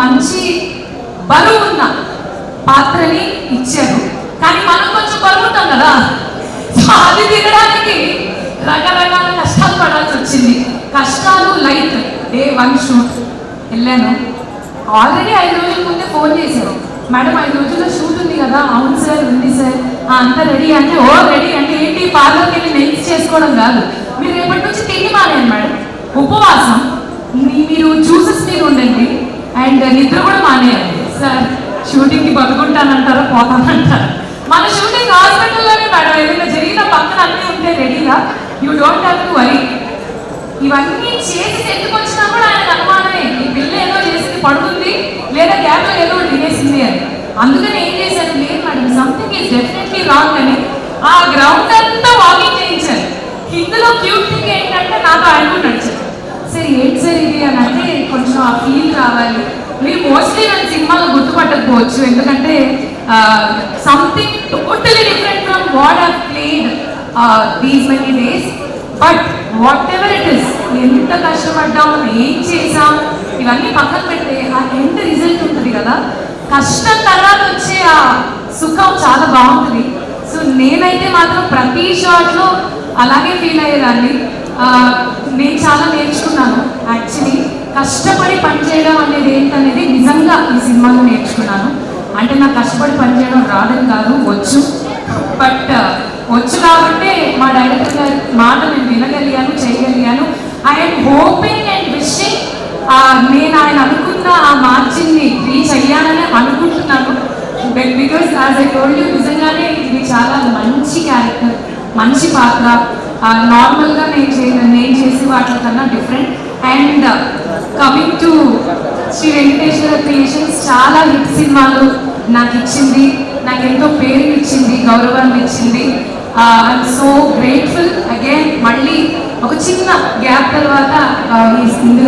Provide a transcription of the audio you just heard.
మంచి బరువు ఉన్న పాత్రని ఇచ్చారు. కానీ మనం కొంచెం బరువు ఉంటాం కదా, సో అది తినడానికి రకరకాల కష్టాలు పడాల్సి వచ్చింది. కష్టాలు లైట్. డే 1 షూట్ వెళ్ళాను. ఆల్రెడీ 5 రోజుల ముందే ఫోన్ చేశారు, మేడం 5 రోజుల్లో షూట్ ఉంది కదా. అవును సార్, ఉంది సార్. అంతా రెడీ అంటే, ఓ రెడీ అంటే ఏంటి, పార్లర్కి వెళ్ళి నెయిల్స్ చేసుకోవడం కాదు, మీరు రేపటి నుంచి తిండి మానేయండి మేడం, ఉపవాసం, మీరు జ్యూసెస్ మీద ఉండండి అండ్ నిద్ర కూడా మానేయండి. సార్ షూటింగ్కి బతుకుంటానంటారా పోతానంటారా? మన షూటింగ్ హాస్పిటల్లోనే మేడం, ఏదైనా జరిగిన పక్కన అన్నీ ఉంటే రెడీగా, you don't have to worry. ఇవన్నీ చేసి ఎందుకు వచ్చినా కూడా ఆయనకు అనుమానమే, ఈ పిల్ల ఏదో చేసింది పడుతుంది లేదా గ్యాప్లో ఏదో తినేసింది అని. అందుకని ఏం చేశారు, లేదు madam something is definitely wrong అని ఆ గ్రౌండ్ అంతా వాకింగ్ చేయించారు. ఇందులో క్యూట్ థింగ్ ఏంటంటే నాతో ఆయన నడిచారు. సరే ఏంటి సార్ ఇది అని అంటే, కొంచెం ఆ ఫీల్ రావాలి. మీరు మోస్ట్లీ నన్ను సినిమాలో గుర్తుపట్టకపోవచ్చు, ఎందుకంటే something totally different from what I played these many days. But what ever it is, ఎంత కష్టపడ్డాం, ఏం చేసాం, ఇవన్నీ పక్కన పెడితే ఆ ఎంత రిజల్ట్ ఉంటుంది కదా, కష్టం తర్వాత వచ్చే ఆ సుఖం చాలా బాగుంటుంది. సో నేనైతే మాత్రం ప్రతి షాట్లో అలాగే ఫీల్ అయ్యేదాన్ని. నేను చాలా నేర్చుకున్నాను యాక్చువల్లీ. కష్టపడి పనిచేయడం అనేది ఏంటనేది నిజంగా ఈ సినిమాలో నేర్చుకున్నాను. అంటే నాకు కష్టపడి పనిచేయడం రాదని కాదు, వచ్చు. బట్ వచ్చు కాబట్టి మా డైరెక్టర్ గారి మాట నేను వినగలిగాను, చేయగలిగాను. ఐఎమ్ హోపింగ్ అండ్ విషింగ్ నేను ఆయన అనుకున్న ఆ మార్జిన్ని రీచ్ అయ్యానని అనుకుంటున్నాను. Because as I told you, నిజంగానే ఇది చాలా మంచి క్యారెక్టర్, మంచి పాత్ర. నార్మల్గా నేను చేసే వాటి కన్నా different. And coming to Sri Venkateswara creations, చాలా హిట్ సినిమాలు నాకు ఇచ్చింది, నాకు ఎంతో పేరు ఇచ్చింది, గౌరవాన్ని ఇచ్చింది. I'm so grateful. అగైన్ మళ్ళీ ఒక చిన్న గ్యాప్ తర్వాత ఇందులో